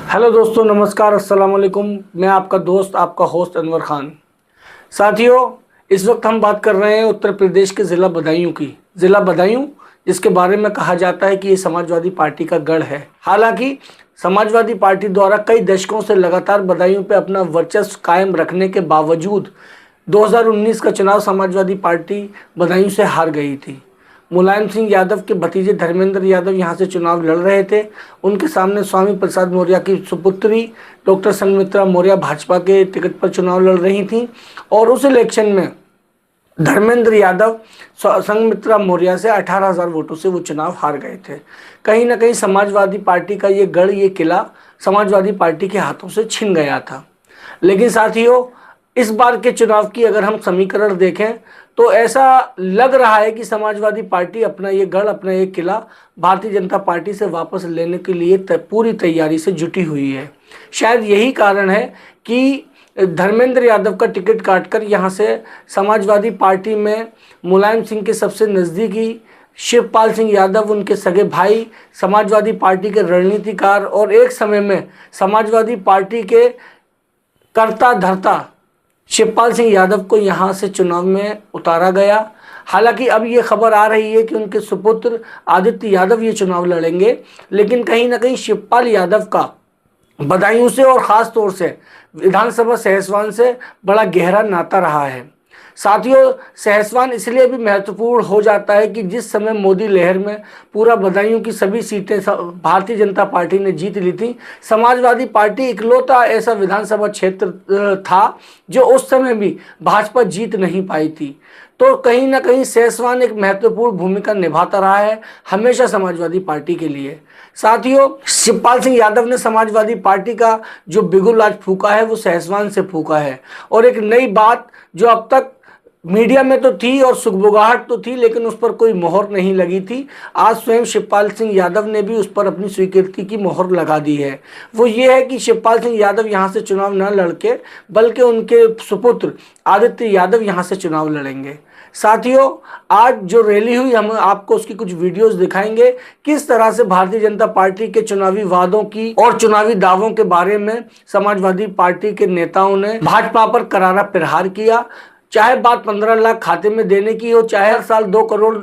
Hello दोस्तों, नमस्कार, अस्सलाम वालेकुम। मैं आपका दोस्त, आपका होस्ट अनवर खान। साथियों, इस वक्त हम बात कर रहे हैं उत्तर प्रदेश के ज़िला बदायूं की। ज़िला बदायूं, जिसके बारे में कहा जाता है कि ये समाजवादी पार्टी का गढ़ है। हालांकि समाजवादी पार्टी द्वारा कई दशकों से लगातार बदायूं पे अपना वर्चस्व कायम रखने के बावजूद 2019 का चुनाव समाजवादी पार्टी बदायूं से हार गई थी। मुलायम सिंह यादव के भतीजे धर्मेंद्र यादव यहां से चुनाव लड़ रहे थे। उनके सामने स्वामी प्रसाद मौर्य की सुपुत्री डॉक्टर संघमित्रा मौर्य भाजपा के टिकट पर चुनाव लड़ रही थी और उस इलेक्शन में धर्मेंद्र यादव संघमित्रा मौर्य से 18,000 वोटों से वो चुनाव हार गए थे। कहीं ना कहीं समाजवादी पार्टी का ये गढ़, ये किला समाजवादी पार्टी के हाथों से छिन गया था। लेकिन साथियों, इस बार के चुनाव की अगर हम समीकरण देखें तो ऐसा लग रहा है कि समाजवादी पार्टी अपना ये गढ़, अपना ये किला भारतीय जनता पार्टी से वापस लेने के लिए पूरी तैयारी से जुटी हुई है। शायद यही कारण है कि धर्मेंद्र यादव का टिकट काटकर यहाँ से समाजवादी पार्टी में मुलायम सिंह के सबसे नज़दीकी शिवपाल सिंह यादव, उनके सगे भाई, समाजवादी पार्टी के रणनीतिकार और एक समय में समाजवादी पार्टी के कर्ता धर्ता शिवपाल सिंह यादव को यहां से चुनाव में उतारा गया। हालांकि अब ये खबर आ रही है कि उनके सुपुत्र आदित्य यादव ये चुनाव लड़ेंगे, लेकिन कहीं ना कहीं शिवपाल यादव का बदायूं से और ख़ास तौर से विधानसभा सहसवान से बड़ा गहरा नाता रहा है। साथियों, सहसवान इसलिए भी महत्वपूर्ण हो जाता है कि जिस समय मोदी लहर में पूरा बदायूं की सभी सीटें भारतीय जनता पार्टी ने जीत ली थी, समाजवादी पार्टी इकलौता ऐसा विधानसभा क्षेत्र था जो उस समय भी भाजपा जीत नहीं पाई थी। तो कहीं ना कहीं सहसवान एक महत्वपूर्ण भूमिका निभाता रहा है हमेशा समाजवादी पार्टी के लिए। साथियों, शिवपाल सिंह यादव ने समाजवादी पार्टी का जो बिगुल आज फूका है वो सहसवान से फूका है। और एक नई बात जो अब तक मीडिया में तो थी और सुगबुगाहट तो थी, लेकिन उस पर कोई मोहर नहीं लगी थी, आज स्वयं शिवपाल सिंह यादव ने भी उस पर अपनी स्वीकृति की मोहर लगा दी है। वो ये है कि शिवपाल सिंह यादव यहाँ से चुनाव न लड़के बल्कि उनके सुपुत्र आदित्य यादव यहाँ से चुनाव लड़ेंगे। साथियों, आज जो रैली हुई, हम आपको उसकी कुछ वीडियोस दिखाएंगे, किस तरह से भारतीय जनता पार्टी के चुनावी वादों की और चुनावी दावों के बारे में समाजवादी पार्टी के नेताओं ने भाजपा पर करारा प्रहार किया। चाहे बात 15 लाख खाते में देने की हो, चाहे हर साल 2 करोड़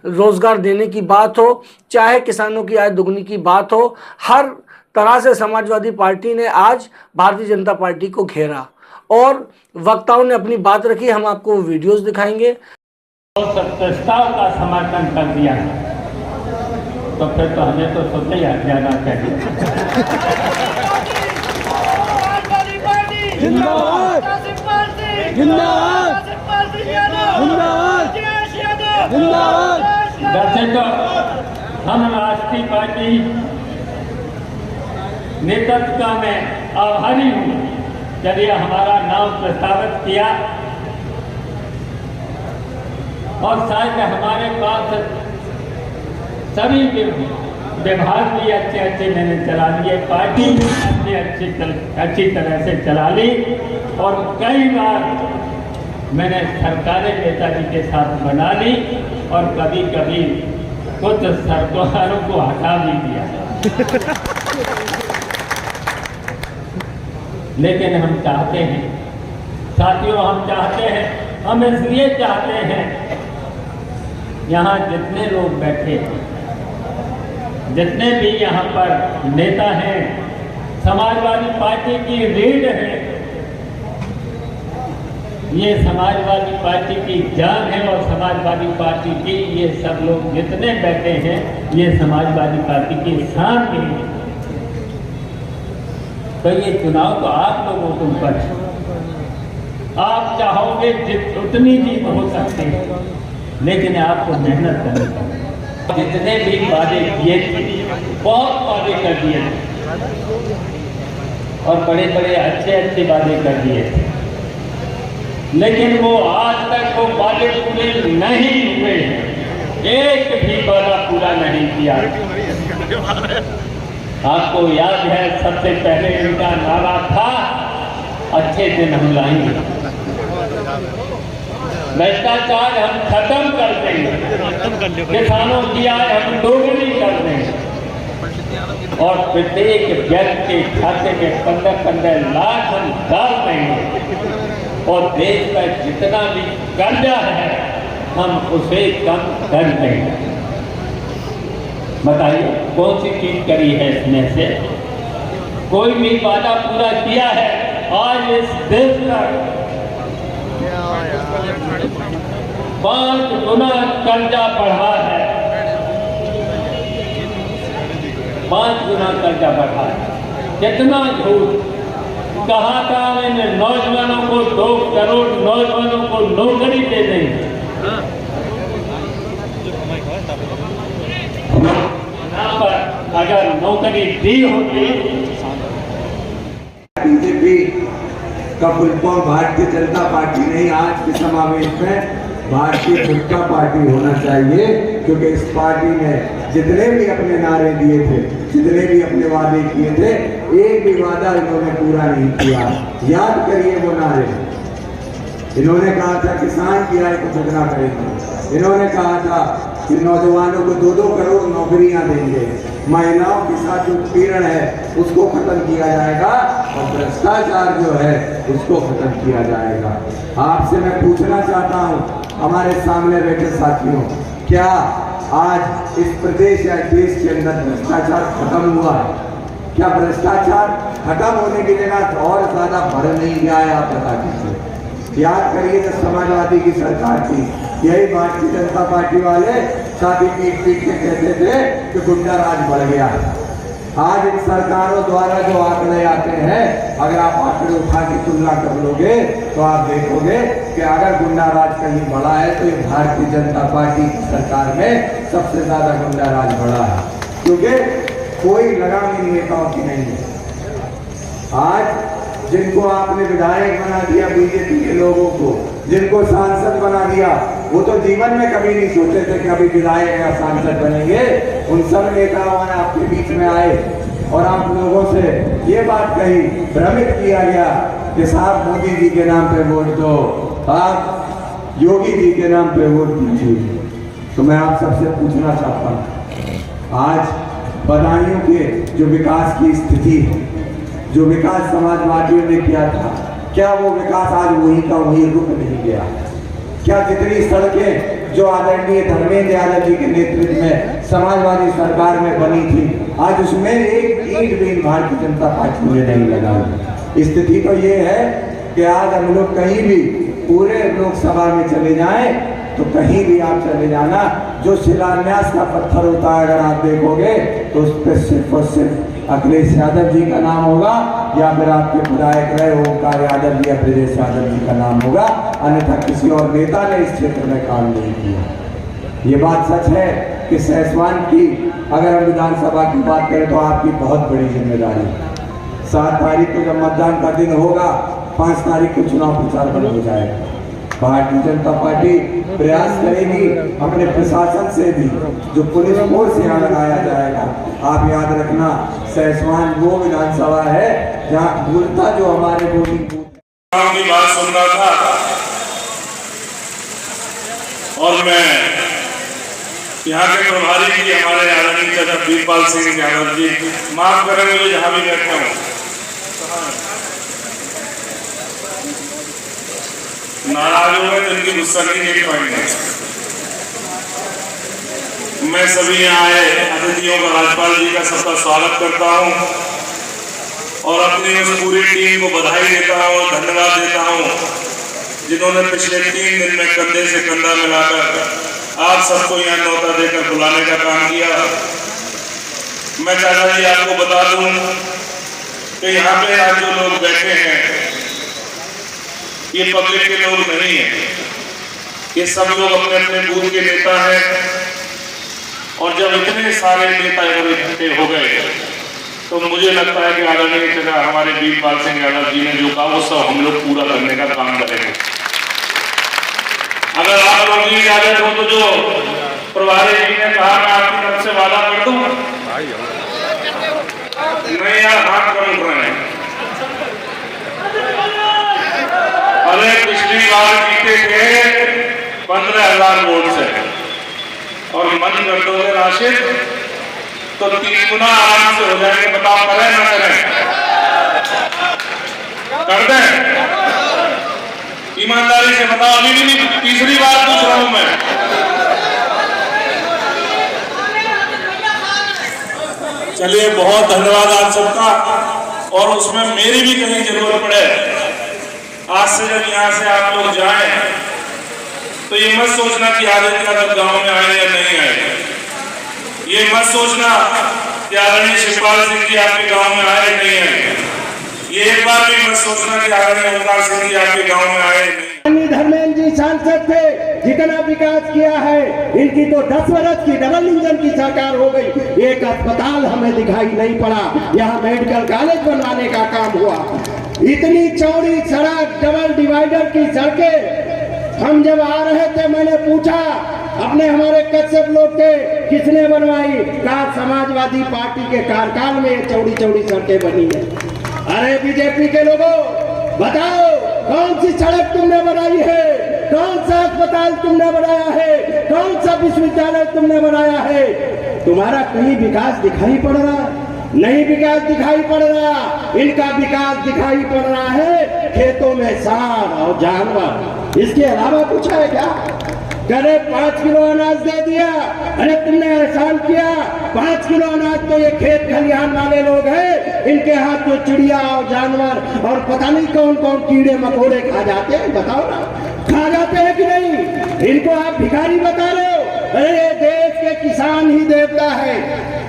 रोजगार देने की बात हो, चाहे किसानों की आय दुगनी की बात हो, हर तरह से समाजवादी पार्टी ने आज भारतीय जनता पार्टी को घेरा और वक्ताओं ने अपनी बात रखी। हम आपको वीडियोस दिखाएंगे। प्रस्ताव का समर्थन कर दिया तो फिर तो हमें तो सोते ही हट जाना चाहिए। वैसे तो हम राष्ट्रीय पार्टी नेतृत्व में आभारी हूँ, चलिए हमारा नाम प्रस्तावित किया और शायद हमारे पास सभी विभाग भी अच्छे मैंने चला लिए, पार्टी भी अच्छी तरह से चला ली और कई बार मैंने सरकारें नेताजी के साथ बना ली और कभी कभी कुछ सरकारों को हटा भी दिया। लेकिन हम चाहते हैं साथियों, हम चाहते हैं, हम इसलिए चाहते हैं यहाँ जितने लोग बैठे हैं, जितने भी यहाँ पर नेता हैं, समाजवादी पार्टी की रीढ़ है, ये समाजवादी पार्टी की जान है और समाजवादी पार्टी की ये सब लोग जितने बैठे हैं ये समाजवादी पार्टी की शान भी है। तो ये चुनाव तो आप लोगों के ऊपर है, आप चाहोगे उतनी जीत हो सकती है, लेकिन आपको मेहनत करनी पड़ेगी। जितने भी वादे किए थे, बहुत वादे कर दिए और बड़े बड़े अच्छे वादे कर दिए थे, लेकिन वो आज तक वो वादे पूरे नहीं हुए, एक भी वादा पूरा नहीं किया। आपको याद है सबसे पहले इनका नारा था अच्छे दिन हम लाएंगे, भ्रष्टाचार हम खत्म कर देंगे, किसानों की आय हम दोगुनी कर देंगे और प्रत्येक व्यक्ति के खाते में 15-15 लाख हम डाल देंगे और देश का जितना भी कर्जा है हम उसे कम कर देंगे। बताइए कौन सी चीज करी है इसमें से? कोई भी वादा पूरा किया है? आज इस देश का 5 गुना कर्जा बढ़ा है, 5 गुना कर्जा बढ़ा है। कितना झूठ कहा था मैंने, नौजवानों को 2 करोड़ नौजवानों को नौकरी दे देंगे। यहाँ पर अगर नौकरी दी होती, बीजेपी का full form Bharatiya Janata party नहीं, आज के समावेश में भारतीय जनता पार्टी होना चाहिए, क्योंकि इस पार्टी ने जितने भी अपने नारे दिए थे, जितने भी अपने वादे किए थे, एक भी वादा इन्होंने पूरा नहीं किया। याद करिए वो नारे। इन्होंने कहा था किसान की आय को दुगना करेंगे, इन्होंने कहा था कि नौजवानों को 2-2 करोड़ नौकरियां देंगे, महिलाओं के साथ जो उत्पीड़न है उसको खत्म किया जाएगा और भ्रष्टाचार जो है उसको खत्म किया जाएगा। आपसे मैं पूछना चाहता हूं, हमारे सामने बैठे साथियों, क्या आज इस प्रदेश या देश के अंदर भ्रष्टाचार खत्म हुआ है? क्या भ्रष्टाचार खत्म होने की जगह और ज्यादा बढ़ नहीं गया है? आप बता दीजिए। याद करिए जब समाजवादी की सरकार थी, यही भारतीय जनता पार्टी वाले छाती पीट पीट के कहते थे कि गुंडा राज बढ़ गया। आज इन सरकारों द्वारा जो आंकड़े आते हैं, अगर आप आंकड़े उठा के तुलना कर लोगे तो आप देखोगे कि अगर गुंडा राज कहीं बढ़ा है तो ये भारतीय जनता पार्टी की सरकार में सबसे ज्यादा गुंडा राज बढ़ा है, क्योंकि कोई लगामी नेताओं की नहीं है। आज जिनको आपने विधायक बना दिया बीजेपी के लोगों को, जिनको सांसद बना दिया, वो तो जीवन में कभी नहीं सोचे थे कि अभी विधायक या सांसद बनेंगे। उन सब नेताओं ने आपके बीच में आए और आप लोगों से ये बात कही, भ्रमित किया गया कि साहब मोदी जी के नाम पे वोट दो, आप योगी जी के नाम पे वोट दीजिए। तो मैं आप सबसे पूछना चाहता हूँ, आज बदायूं के जो विकास की स्थिति है, जो विकास समाजवादियों ने किया था, क्या वो विकास आज वहीं का वहीं रुक नहीं गया? क्या जितनी सड़कें जो आदरणीय धर्मेंद्र यादव जी के नेतृत्व में समाजवादी सरकार में बनी थी, आज उसमें एक ईंट भी भारतीय जनता पार्टी में नहीं लगा। स्थिति तो ये है कि आज हम लोग कहीं भी पूरे लोकसभा में चले जाएं तो कहीं भी आप चले जाना, जो शिलान्यास का पत्थर होता है अगर आप देखोगे तो उस पर सिर्फ और सिर्फ अखिलेश यादव जी का नाम होगा, या फिर आपके विधायक रहे ओमकार यादव जी या ब्रजेश यादव जी का नाम होगा, अन्यथा किसी और नेता ने इस क्षेत्र में काम नहीं किया। ये बात सच है कि सहसवान की अगर हम विधानसभा की बात करें तो आपकी बहुत बड़ी जिम्मेदारी। 7 तारीख को जब मतदान का दिन होगा, 5 तारीख को चुनाव प्रचार बंद हो जाएगा। भारतीय जनता पार्टी प्रयास करेगी अपने प्रशासन से भी, जो पुलिस फोर्स यहाँ लगाया जाएगा। आप याद रखना, सहसवान वो विधानसभा है जहाँ मूलतः जो हमारे वोटिंग की बात सुन रहा था और मैं यहाँ के प्रभारी जी हमारे आदरणीय चाचा वीरपाल सिंह यादव जी, माफ करेंगे जहाँ भी बैठा हूँ, नाराज हो गए तो इनकी गुस्सा नहीं देख पाएंगे। मैं सभी यहाँ आए अतिथियों का, राज्यपाल जी का सबका स्वागत करता हूँ और अपनी उस पूरी टीम को बधाई देता हूँ, धन्यवाद देता हूँ, जिन्होंने पिछले 3 दिन में कंधे से कंधा मिलाकर आप सबको यहाँ न्योता देकर बुलाने का काम किया। मैं चाचा जी आपको बता दूं कि यहाँ पे आज जो लोग बैठे हैं ये पब्लिक के लोग नहीं है, ये सब लोग अपने अपने बूथ के नेता हैं। और जब इतने सारे नेता इकट्ठे हो गए तो मुझे लगता है कि आदरणीय चाचा हमारे वीरपाल सिंह यादव जी ने जो कहा वो सब हम लोग पूरा करने का काम करेंगे। अगर आप लोग की इजाजत हो तो जो प्रभारी जी ने कहा मैं आपकी तरफ से वादा कर दूं, नहीं यार हाथ कम उठ रहे हैं। अरे पिछली बार जीते थे 15,000 वोट से और मन कर दोगे राशिद तो 3 गुना आराम से हो जाएंगे। बताओ करें ना करें? कर दें? ईमानदारी से बताओ। अभी भी नहीं, तीसरी बार पूछ रहा हूं मैं। चलिए, बहुत धन्यवाद आप सबका। और उसमें मेरी भी कहीं जरूरत पड़े, आज से जब यहाँ से आप लोग जाएं तो ये मत सोचना कि आदित्य यादव गांव में आए या नहीं आए। ये मत सोचना कि आदरणीय शिवपाल सिंह जी आपके गांव में आए नहीं आए। ये एक बार भी मत सोचना कि आदरणीय ओमकार सिंह जी आपके गांव में आए नहीं। धर्मेंद्र जी सांसद थे, जितना विकास किया है, इनकी तो 10 वर्ष की डबल इंजन की सरकार हो गई। एक अस्पताल हमें दिखाई नहीं पड़ा, यहाँ मेडिकल कॉलेज बनवाने का काम हुआ। इतनी चौड़ी सड़क, डबल डिवाइडर की सड़कें, हम जब आ रहे थे मैंने पूछा अपने हमारे कश्यप लोग थे, किसने बनवाई? कहा समाजवादी पार्टी के कार्यकाल में ये चौड़ी चौड़ी सड़कें बनी है। अरे बीजेपी के लोगों, बताओ कौन सी सड़क तुमने बनाई है? कौन सा अस्पताल तुमने बनाया है? कौन सा विश्वविद्यालय तुमने बनाया है? तुम्हारा कहीं विकास दिखाई पड़ रहा? नहीं विकास दिखाई पड़ रहा। इनका विकास दिखाई पड़ रहा है खेतों में सांड और जानवर, इसके अलावा कुछ है क्या? करे 5 किलो अनाज दे दिया, अरे तुमने एहसान किया। 5 किलो अनाज तो ये खेत खलिहान वाले लोग हैं, इनके हाथ तो चिड़िया और जानवर और पता नहीं कौन कौन कीड़े मकोड़े खा जाते हैं। बताओ ना, खा जाते हैं कि नहीं? इनको आप भिखारी बता रहे हो? अरे देश के किसान ही देवता है।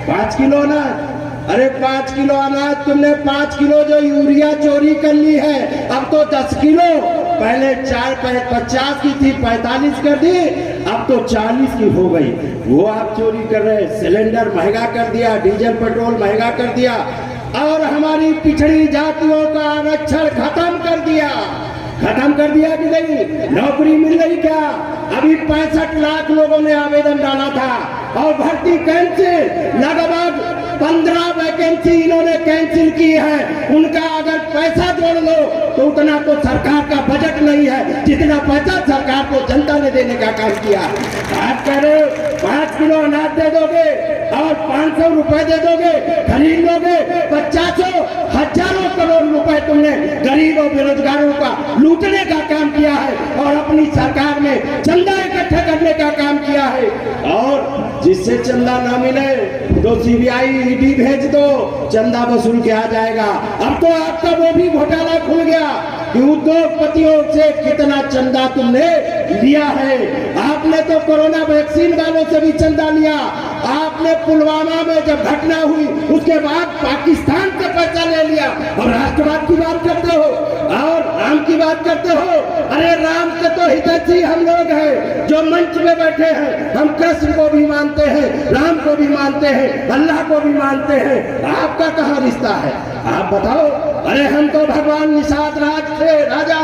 5 किलो अनाज, अरे 5 किलो अनाज तुमने 5 किलो जो यूरिया चोरी कर ली है, अब तो 10 किलो, पहले 50 की थी 45 कर दी, अब तो 40 की हो गई। वो आप चोरी कर रहे। सिलेंडर महंगा कर दिया, डीजल पेट्रोल महंगा कर दिया और हमारी पिछड़ी जातियों का आरक्षण खत्म कर दिया। खत्म कर दिया कि नहीं? नौकरी मिल रही क्या? अभी 65 लाख लोगों ने आवेदन डाला था और भर्ती कैंसिल। लगभग 15 वैकेंसी इन्होंने कैंसिल की है। उनका अगर पैसा जोड़ लो तो उतना तो सरकार का बजट नहीं है जितना पैसा सरकार को जनता ने देने का काम किया। बात कह रहे 5 किलो अनाज दे दोगे और 500 रुपए दे दोगे, खरीद लोगे। 50 हजारों करोड़ रुपए तुमने गरीब और बेरोजगारों का लूटने का काम किया है और अपनी सरकार में चंदा इकट्ठा करने का काम किया है। और जिससे चंदा ना मिले तो सीबीआई ईडी भेज दो, चंदा वसूल के आ जाएगा। अब तो आपका वो भी घोटाला खुल गया कि उद्योगपतियों से कितना चंदा तुमने लिया है। आपने तो कोरोना वैक्सीन वालों से भी चंदा लिया। आपने पुलवामा में जब घटना हुई उसके बाद पाकिस्तान से पैसा ले लिया और राष्ट्रवाद की बात करते हो और राम की बात करते हो। अरे राम से तो हितैषी हम लोग हैं जो मंच में बैठे हैं। हम कृष्ण को भी मानते हैं, राम को भी मानते हैं, अल्लाह को भी मानते हैं। आपका कहाँ रिश्ता है? आप बताओ। अरे हम तो भगवान निषाद राजा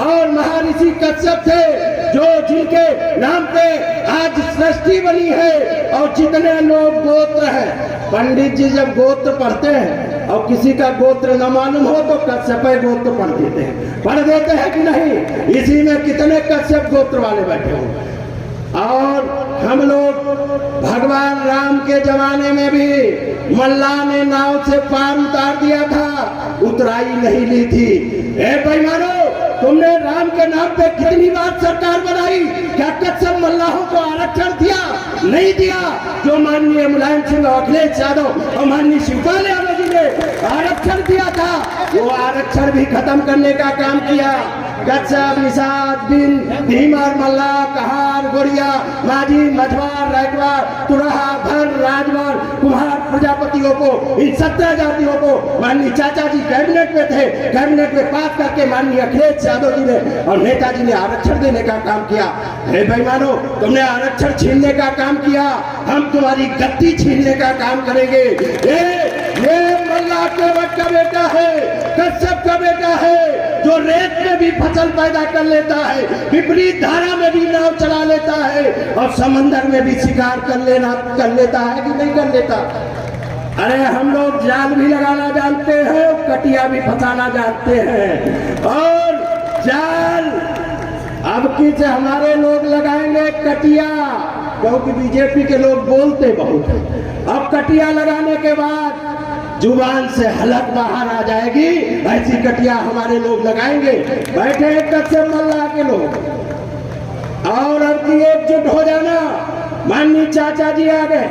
और महर्षि कश्यप थे जो जिनके नाम पे आज सृष्टि बनी है। और जितने लोग गोत्र हैं, पंडित जी जब गोत्र पढ़ते हैं और किसी का गोत्र न मालूम हो तो कश्यप गोत्र पढ़ देते हैं कि नहीं? इसी में कितने कश्यप गोत्र वाले बैठे हो। और हम लोग भगवान राम के जमाने में भी मल्ला ने नाव से पार उतार दिया था, उतराई नहीं ली थी। ए बेईमानो, तुमने राम के नाम पे कितनी बार सरकार बनाई? क्या कश्यप मल्लाहों को आरक्षण दिया? नहीं दिया। जो माननीय मुलायम सिंह और अखिलेश यादव और माननीय शिवपाल यादव जी ने आरक्षण दिया था, वो आरक्षण भी खत्म करने का काम किया। कश्यप, निषाद, बिंद, भीमर, मल्ला, कहार, गोरिया, माझी, मझवार, रायकवार, तुरहा, भर, राजवर, कुम्हार प्रजापतियों को, इन 17 जातियों को माननीय चाचा जी कैबिनेट में थे, कैबिनेट में पास करके माननीय अखिलेश यादव जी ने और नेताजी ने आरक्षण देने का काम किया। हे बेईमानो, तुमने आरक्षण छीनने का काम किया, हम तुम्हारी गद्दी छीनने का काम करेंगे। ये मल्ला केवट का बेटा है, कश्यप का बेटा है जो रेत में भी फसल पैदा कर लेता है, विपरीत धारा में भी नाव चला लेता है और समंदर में भी शिकार कर लेता है कि नहीं कर लेता? अरे हम लोग जाल भी लगाना जानते हैं, कटिया भी फंसाना जानते हैं। और जाल अब की से हमारे लोग लगाएंगे कटिया क्योंकि बीजेपी के लोग बोलते बहुत हैं। अब कटिया लगाने के बाद जुबान से हलक बाहर आ जाएगी, ऐसी कटिया हमारे लोग लगाएंगे। बैठे हैं कश्यप मल्ला के लोग, और अब की एकजुट हो जाना। माननीय चाचा जी आ गए,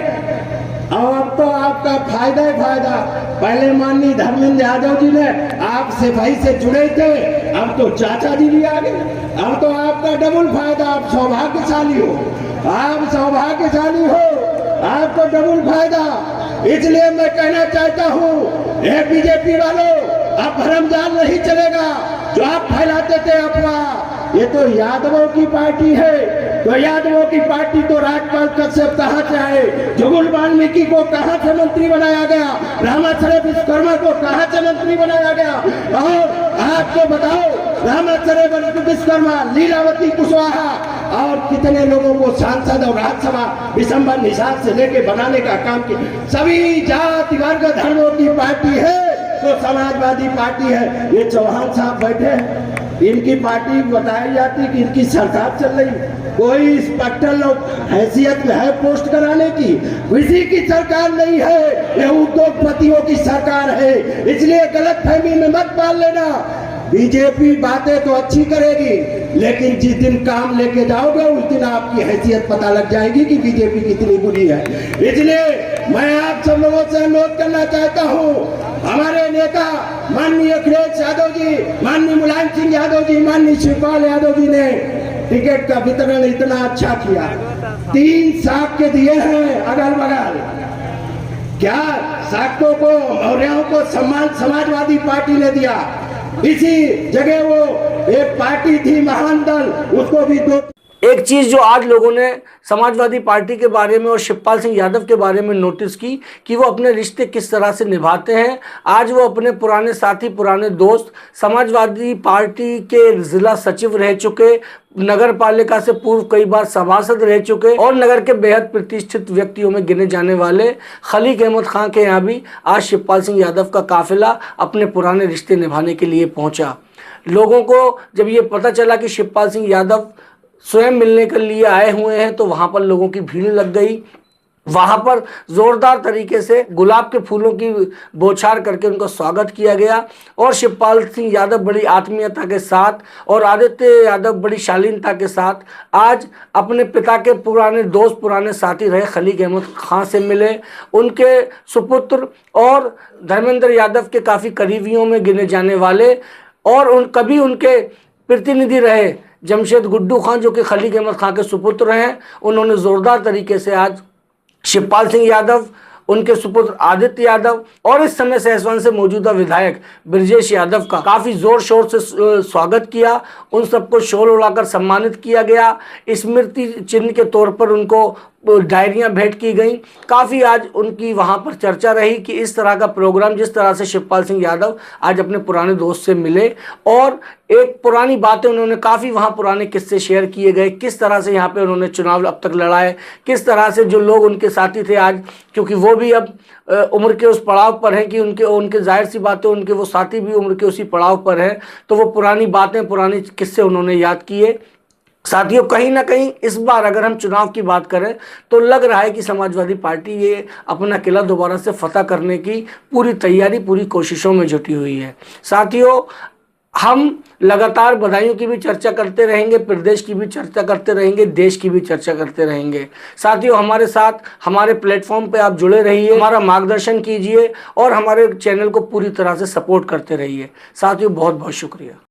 और अब तो आपका फायदा ही फायदा। पहले माननीय धर्मेंद्र यादव जी ने आपसे भाई से जुड़े थे, अब तो चाचा जी भी आ गए। अब तो आपका डबल फायदा, आप सौभाग्यशाली हो, आप सौभाग्यशाली हो, आपको डबल फायदा। इसलिए मैं कहना चाहता हूँ, ये बीजेपी वालों, अब भरमजाल नहीं चलेगा जो आप फैलाते थे अफवाह। ये तो यादवों की पार्टी है, तो यादवों की पार्टी तो राजपाल कश्यप कहाँ से आए, जुगुल वाल्मीकि को कहाँ से मंत्री बनाया गया, रामाचरण विश्वकर्मा को कहाँ से मंत्री बनाया गया। और आपको बताओ, रामाचरण विश्वकर्मा, लीलावती कुशवाहा और कितने लोगों को सांसद और राज्यसभा विशंबर निषाद से लेके बनाने का काम किया। सभी जाति वर्ग धर्मों की पार्टी है तो समाजवादी पार्टी है। ये चौहान साहब बैठे हैं, इनकी पार्टी बताई जाती कि इनकी सरकार चल रही, कोई इंस्पेक्टर हैसियत में है पोस्ट कराने की, किसी की सरकार नहीं है, ये उद्योगपतियों की सरकार है। इसलिए गलत फहमी में मत पाल लेना। बीजेपी बातें तो अच्छी करेगी, लेकिन जिस दिन काम लेके जाओगे उस दिन आपकी हैसियत पता लग जाएगी कि बीजेपी कितनी बुरी है। इसलिए मैं आप सब लोगों से अनुरोध करना चाहता हूँ, हमारे नेता माननीय अखिलेश यादव जी, माननीय मुलायम सिंह यादव जी, माननीय शिवपाल यादव जी ने टिकट का वितरण इतना अच्छा किया, 3 साख के दिए हैं अगल बगल। क्या साक्तों को, मौर्यों को सम्मान समाजवादी पार्टी ने दिया, इसी जगह वो एक पार्टी थी महान दल, उसको भी 2। एक चीज़ जो आज लोगों ने समाजवादी पार्टी के बारे में और शिवपाल सिंह यादव के बारे में नोटिस की कि वो अपने रिश्ते किस तरह से निभाते हैं। आज वो अपने पुराने साथी, पुराने दोस्त, समाजवादी पार्टी के जिला सचिव रह चुके, नगर पालिका से पूर्व कई बार सभासद रह चुके और नगर के बेहद प्रतिष्ठित व्यक्तियों में गिने जाने वाले खलीक अहमद खां के यहाँ भी आज शिवपाल सिंह यादव का काफिला अपने पुराने रिश्ते निभाने के लिए पहुँचा। लोगों को जब ये पता चला कि शिवपाल सिंह यादव स्वयं मिलने के लिए आए हुए हैं तो वहाँ पर लोगों की भीड़ लग गई। वहाँ पर ज़ोरदार तरीके से गुलाब के फूलों की बौछार करके उनका स्वागत किया गया और शिवपाल सिंह यादव बड़ी आत्मीयता के साथ और आदित्य यादव बड़ी शालीनता के साथ आज अपने पिता के पुराने दोस्त, पुराने साथी रहे खलीक अहमद खां से मिले। उनके सुपुत्र और धर्मेंद्र यादव के काफ़ी करीबियों में गिने जाने वाले और कभी उनके प्रतिनिधि रहे जमशेद गुड्डू खान, जो कि खलीक अहमद खां के सुपुत्र हैं, उन्होंने ज़ोरदार तरीके से आज शिवपाल सिंह यादव, उनके सुपुत्र आदित्य यादव और इस समय सहसवन से मौजूदा विधायक ब्रजेश यादव का काफ़ी ज़ोर शोर से स्वागत किया। उन सबको शॉल उड़ाकर सम्मानित किया गया। स्मृति चिन्ह के तौर पर उनको डायरियां भेंट की गई। काफ़ी आज उनकी वहां पर चर्चा रही कि इस तरह का प्रोग्राम, जिस तरह से शिवपाल सिंह यादव आज अपने पुराने दोस्त से मिले और एक पुरानी बातें उन्होंने, काफ़ी वहां पुराने किस्से शेयर किए गए, किस तरह से यहाँ पे उन्होंने चुनाव अब तक लड़ाए, किस तरह से जो लोग उनके साथी थे आज, क्योंकि वो भी अब उम्र के उस पड़ाव पर हैं कि उनके जाहिर सी बातें, उनके वो साथी भी उम्र के उसी पड़ाव पर हैं, तो वो पुरानी बातें, पुराने किस्से उन्होंने याद किए। साथियों, कहीं ना कहीं इस बार अगर हम चुनाव की बात करें तो लग रहा है कि समाजवादी पार्टी ये अपना किला दोबारा से फतह करने की पूरी तैयारी, पूरी कोशिशों में जुटी हुई है। साथियों, हम लगातार बधाइयों की भी चर्चा करते रहेंगे, प्रदेश की भी चर्चा करते रहेंगे, देश की भी चर्चा करते रहेंगे। साथियों, हमारे साथ हमारे प्लेटफॉर्म पे आप जुड़े रहिए, हमारा मार्गदर्शन कीजिए और हमारे चैनल को पूरी तरह से सपोर्ट करते रहिए। साथियों, बहुत बहुत शुक्रिया।